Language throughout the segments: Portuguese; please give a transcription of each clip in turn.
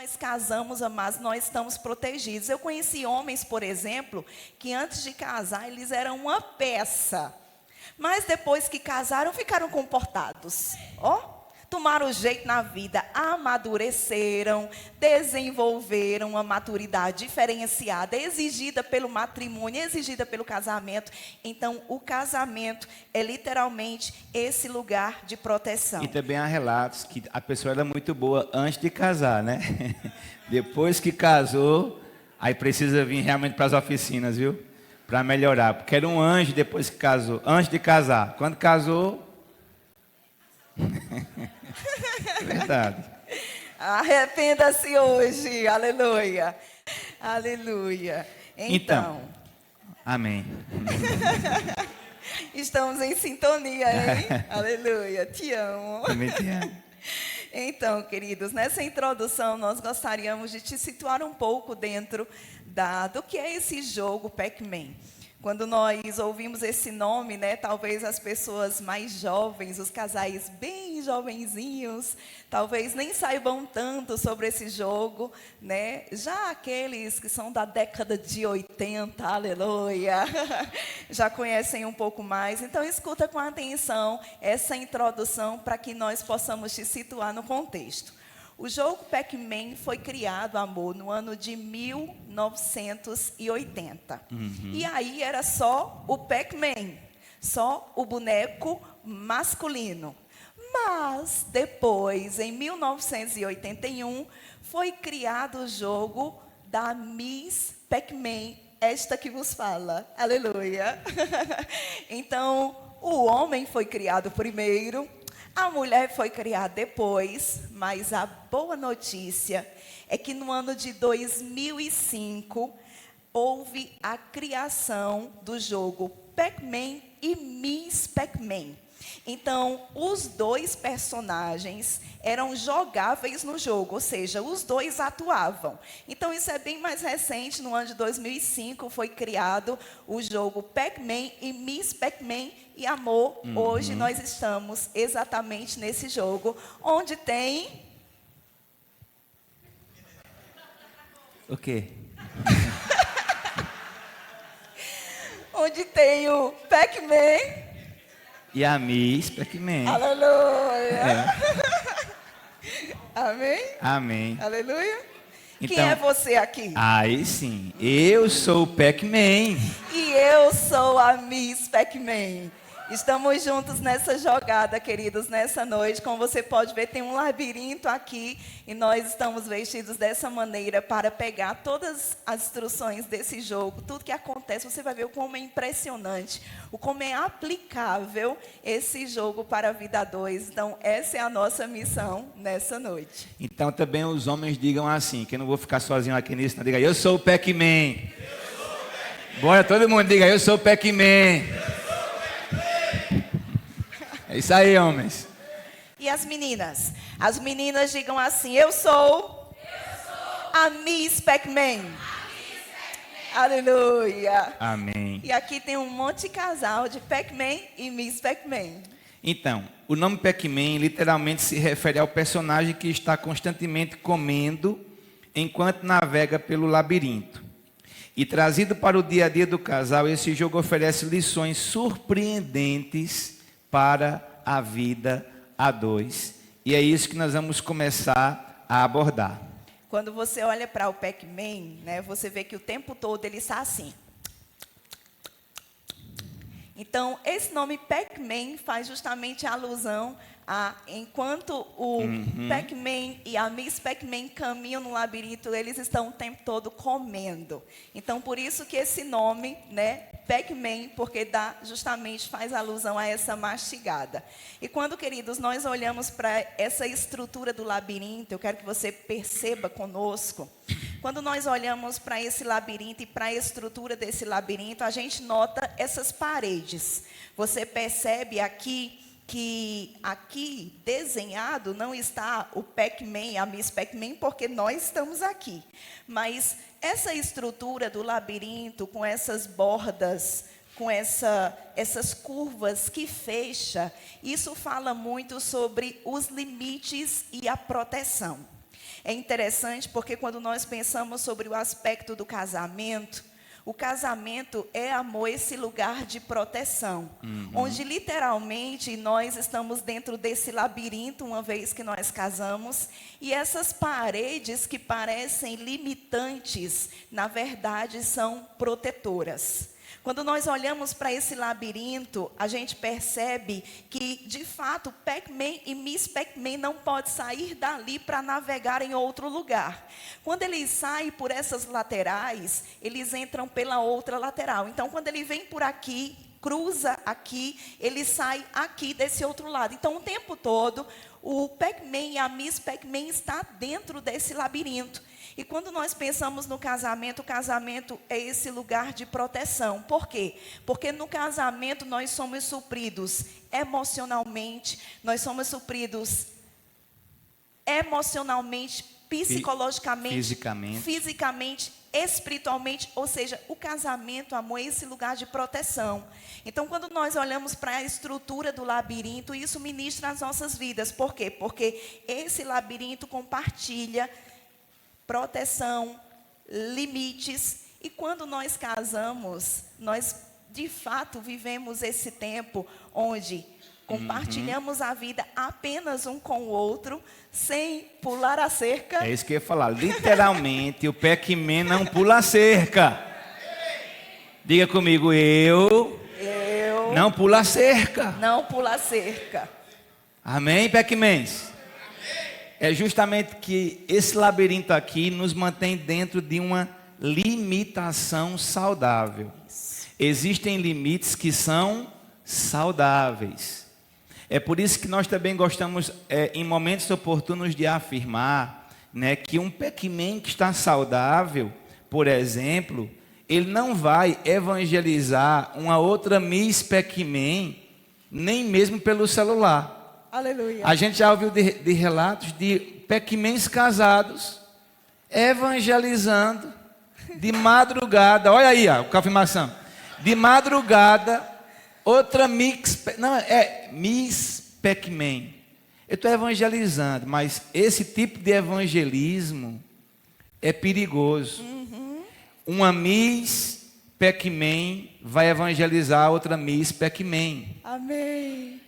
nós casamos, amados, nós estamos protegidos. Eu conheci homens, por exemplo, que antes de casar, eles eram uma peça. Mas depois que casaram, ficaram comportados. Tomaram jeito na vida, amadureceram, desenvolveram uma maturidade diferenciada, exigida pelo matrimônio, exigida pelo casamento. Então, o casamento é literalmente esse lugar de proteção. E também há relatos que a pessoa era muito boa antes de casar, né? Depois que casou, aí precisa vir realmente para as oficinas, viu? Para melhorar, porque era um anjo depois que casou, antes de casar. Quando casou... É verdade. Arrependa-se hoje, aleluia, aleluia. Então, amém. Estamos em sintonia, hein? Aleluia, te amo. Também te amo. Então, queridos, nessa introdução nós gostaríamos de te situar um pouco dentro do que é esse jogo Pac-Man. Quando nós ouvimos esse nome, né, talvez as pessoas mais jovens, os casais bem jovenzinhos, talvez nem saibam tanto sobre esse jogo, né? Já aqueles que são da década de 80, aleluia, já conhecem um pouco mais. Então, escuta com atenção essa introdução para que nós possamos te situar no contexto. O jogo Pac-Man foi criado, amor, no ano de 1980. E aí era só o Pac-Man, só o boneco masculino. Mas depois, em 1981, foi criado o jogo da Miss Pac-Man, esta que vos fala. Aleluia. Então, o homem foi criado primeiro. A mulher foi criada depois, mas a boa notícia é que no ano de 2005, houve a criação do jogo Pac-Man e Miss Pac-Man. Então, os dois personagens eram jogáveis no jogo, ou seja, os dois atuavam. Então, isso é bem mais recente, no ano de 2005 foi criado o jogo Pac-Man e Miss Pac-Man. E amor, hoje nós estamos exatamente nesse jogo, onde tem... O quê? Onde tem o Pac-Man... E a Miss Pac-Man. Aleluia. Amém? Amém. Aleluia. Então, Quem é você aqui? Aí sim, eu sou o Pac-Man. E eu sou a Miss Pac-Man. Estamos juntos nessa jogada, queridos, nessa noite. Como você pode ver, tem um labirinto aqui e nós estamos vestidos dessa maneira para pegar todas as instruções desse jogo, tudo que acontece. Você vai ver como é impressionante, o como é aplicável esse jogo para a vida a dois. Então, essa é a nossa missão nessa noite. Então também os homens digam assim, que eu não vou ficar sozinho aqui nisso, não. Diga, eu sou o Pac-Man. Bora, todo mundo diga, eu sou o Pac-Man. É isso aí, homens. E as meninas? As meninas digam assim, eu sou a Miss Pac-Man. Aleluia. Amém. E aqui tem um monte de casal de Pac-Man e Miss Pac-Man. Então, o nome Pac-Man literalmente se refere ao personagem que está constantemente comendo enquanto navega pelo labirinto. E trazido para o dia a dia do casal, esse jogo oferece lições surpreendentes para a vida a dois. E é isso que nós vamos começar a abordar. Quando você olha para o Pac-Man, né, você vê que o tempo todo ele está assim. Então, esse nome Pac-Man faz justamente alusão a enquanto o Pac-Man e a Miss Pac-Man caminham no labirinto, eles estão o tempo todo comendo. Então, por isso que esse nome, né, Pac-Man, porque justamente faz alusão a essa mastigada. E quando, queridos, nós olhamos para essa estrutura do labirinto, eu quero que você perceba conosco. Quando nós olhamos para esse labirinto e para a estrutura desse labirinto, a gente nota essas paredes. Você percebe aqui que aqui desenhado não está o Pac-Man, a Miss Pac-Man, porque nós estamos aqui. Mas essa estrutura do labirinto, com essas bordas, com essas curvas que fecha, isso fala muito sobre os limites e a proteção. É interessante porque quando nós pensamos sobre o aspecto do casamento, o casamento é, amor, esse lugar de proteção, onde literalmente nós estamos dentro desse labirinto, uma vez que nós casamos, e essas paredes que parecem limitantes, na verdade são protetoras. Quando nós olhamos para esse labirinto, a gente percebe que, de fato, Pac-Man e Miss Pac-Man não podem sair dali para navegar em outro lugar. Quando eles saem por essas laterais, eles entram pela outra lateral. Então, quando ele vem por aqui, cruza aqui, ele sai aqui desse outro lado. Então, o tempo todo, o Pac-Man e a Miss Pac-Man estão dentro desse labirinto. E quando nós pensamos no casamento, o casamento é esse lugar de proteção. Por quê? Porque no casamento nós somos supridos emocionalmente, nós somos supridos emocionalmente, psicologicamente, fisicamente, espiritualmente. Ou seja, o casamento, amor, é esse lugar de proteção. Então, quando nós olhamos para a estrutura do labirinto, isso ministra as nossas vidas. Por quê? Porque esse labirinto compartilha proteção, limites. E quando nós casamos, nós de fato vivemos esse tempo onde compartilhamos a vida apenas um com o outro, sem pular a cerca. É isso que eu ia falar. Literalmente, o Pac-Man não pula a cerca. Diga comigo, eu não pulo a cerca. Não pula a cerca. Amém, Pac-Mans? É justamente que esse labirinto aqui nos mantém dentro de uma limitação saudável. Existem limites que são saudáveis. É por isso que nós também gostamos, em momentos oportunos, de afirmar, né, que um Pac-Man que está saudável, por exemplo, ele não vai evangelizar uma outra Miss Pac-Man, nem mesmo pelo celular. Aleluia. A gente já ouviu de relatos de Pac-Mans casados evangelizando de madrugada. Olha aí, a confirmação. De madrugada, outra Miss Pac-Man. Eu estou evangelizando, mas esse tipo de evangelismo é perigoso. Uma Miss Pac-Man vai evangelizar outra Miss Pac-Man. Amém.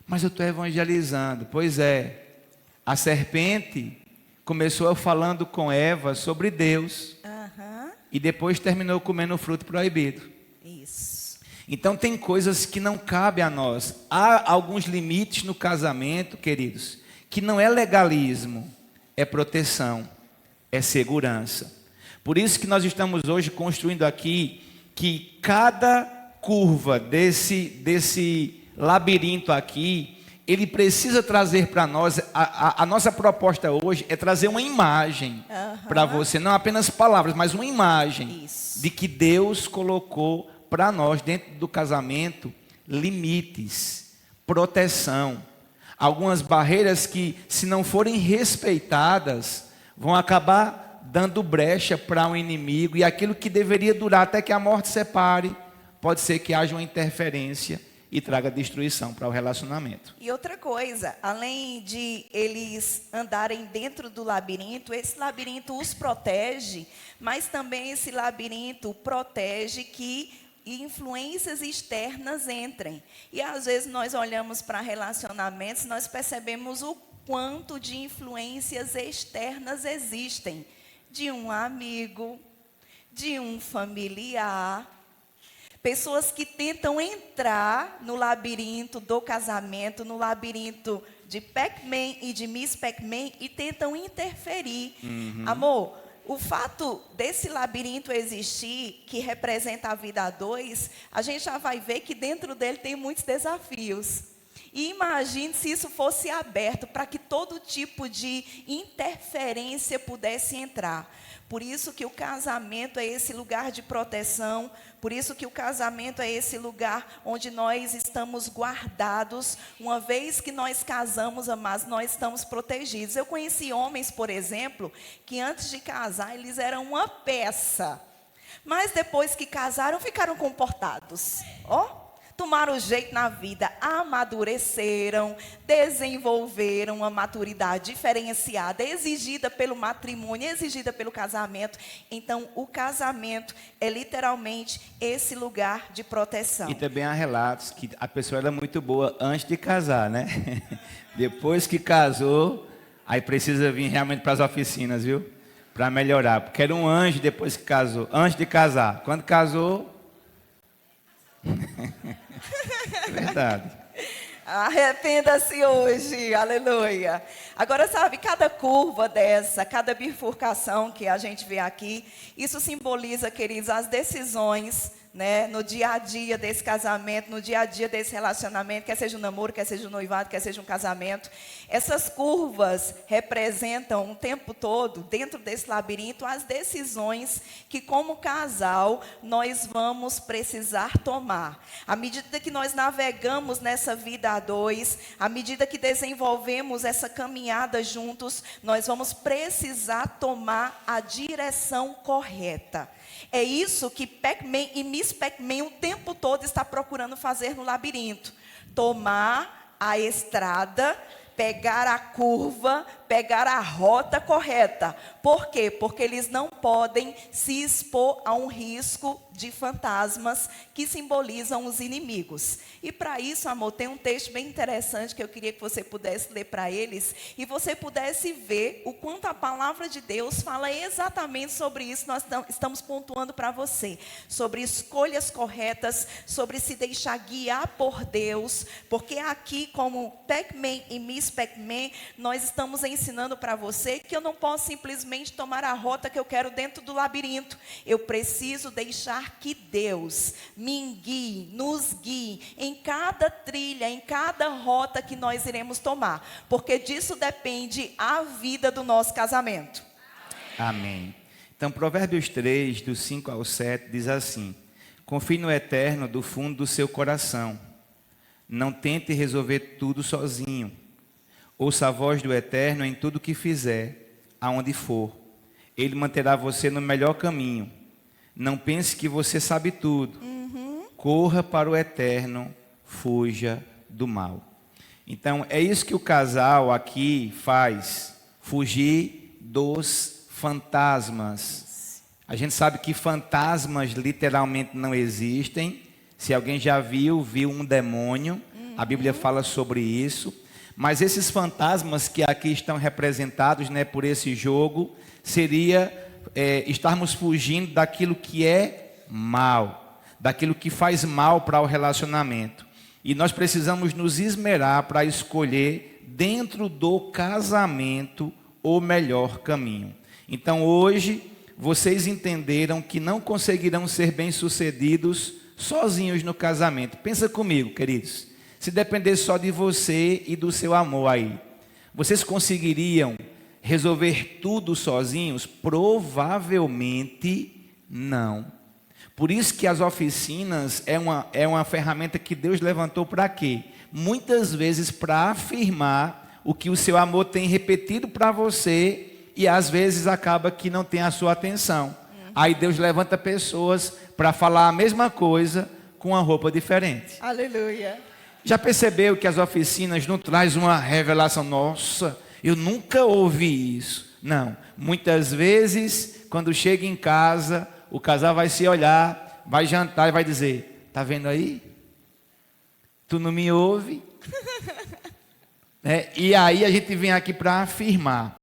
Mas eu estou evangelizando. Pois é, a serpente começou falando com Eva sobre Deus. E depois terminou comendo o fruto proibido. Isso. Então tem coisas que não cabem a nós. Há alguns limites no casamento, queridos, que não é legalismo, é proteção, é segurança. Por isso que nós estamos hoje construindo aqui que cada curva desse labirinto aqui, ele precisa trazer para nós, a nossa proposta hoje é trazer uma imagem para você, não apenas palavras, mas uma imagem de que Deus colocou para nós dentro do casamento limites, proteção, algumas barreiras que, se não forem respeitadas, vão acabar dando brecha para um inimigo, e aquilo que deveria durar até que a morte separe, pode ser que haja uma interferência e traga destruição para o relacionamento. E outra coisa, além de eles andarem dentro do labirinto, esse labirinto os protege, mas também esse labirinto protege que influências externas entrem. E às vezes nós olhamos para relacionamentos, nós percebemos o quanto de influências externas existem, de um amigo, de um familiar. Pessoas que tentam entrar no labirinto do casamento, no labirinto de Pac-Man e de Miss Pac-Man, e tentam interferir. Amor, o fato desse labirinto existir, que representa a vida a dois, a gente já vai ver que dentro dele tem muitos desafios. E imagine se isso fosse aberto para que todo tipo de interferência pudesse entrar. Por isso que o casamento é esse lugar de proteção, por isso que o casamento é esse lugar onde nós estamos guardados. Uma vez que nós casamos, amados, nós estamos protegidos. Eu conheci homens, por exemplo, que antes de casar, eles eram uma peça. Mas depois que casaram, ficaram comportados. tomaram jeito na vida, amadureceram, desenvolveram uma maturidade diferenciada, exigida pelo matrimônio, exigida pelo casamento. Então, o casamento é literalmente esse lugar de proteção. E também há relatos que a pessoa era muito boa antes de casar, né? Depois que casou, aí precisa vir realmente para as oficinas, viu? Para melhorar, porque era um anjo depois que casou, antes de casar. Quando casou... É verdade. Arrependa-se hoje, aleluia. Agora, sabe, cada curva dessa, cada bifurcação que a gente vê aqui, isso simboliza, queridos, as decisões, né, no dia a dia desse casamento, no dia a dia desse relacionamento, quer seja um namoro, quer seja um noivado, quer seja um casamento. Essas curvas representam o tempo todo, dentro desse labirinto, as decisões que, como casal, nós vamos precisar tomar. À medida que nós navegamos nessa vida a dois, à medida que desenvolvemos essa caminhada juntos, nós vamos precisar tomar a direção correta. É isso que Pac-Man e Miss Pac-Man o tempo todo está procurando fazer no labirinto. Tomar a estrada, pegar a curva, pegar a rota correta. Por quê? Porque eles não podem se expor a um risco de fantasmas que simbolizam os inimigos. E para isso, amor, tem um texto bem interessante que eu queria que você pudesse ler para eles e você pudesse ver o quanto a palavra de Deus fala exatamente sobre isso. Nós estamos pontuando para você, sobre escolhas corretas, sobre se deixar guiar por Deus, porque aqui, como Pac-Man e Miss Pac-Man, nós estamos ensinando para você que eu não posso simplesmente tomar a rota que eu quero dentro do labirinto. Eu preciso deixar que Deus me guie, nos guie em cada trilha, em cada rota que nós iremos tomar, porque disso depende a vida do nosso casamento. Amém. Então, Provérbios 3, do 5 ao 7, diz assim: confie no Eterno do fundo do seu coração. Não tente resolver tudo sozinho. Ouça a voz do Eterno em tudo que fizer, aonde for. Ele manterá você no melhor caminho. Não pense que você sabe tudo. Corra para o Eterno, fuja do mal. Então, é isso que o casal aqui faz. Fugir dos fantasmas. A gente sabe que fantasmas literalmente não existem. Se alguém já viu um demônio. A Bíblia fala sobre isso. Mas esses fantasmas que aqui estão representados, né, por esse jogo, seria estarmos fugindo daquilo que é mal, daquilo que faz mal para o relacionamento. E nós precisamos nos esmerar para escolher dentro do casamento o melhor caminho. Então hoje vocês entenderam que não conseguirão ser bem-sucedidos sozinhos no casamento. Pensa comigo, queridos. Se depender só de você e do seu amor aí, vocês conseguiriam resolver tudo sozinhos? Provavelmente não. Por isso que as oficinas é uma ferramenta que Deus levantou para quê? Muitas vezes para afirmar o que o seu amor tem repetido para você e às vezes acaba que não tem a sua atenção. Aí Deus levanta pessoas para falar a mesma coisa com uma roupa diferente. Aleluia. Já percebeu que as oficinas não trazem uma revelação? Nossa, eu nunca ouvi isso. Não, muitas vezes, quando chega em casa, o casal vai se olhar, vai jantar e vai dizer: tá vendo aí? Tu não me ouve? E aí a gente vem aqui para afirmar.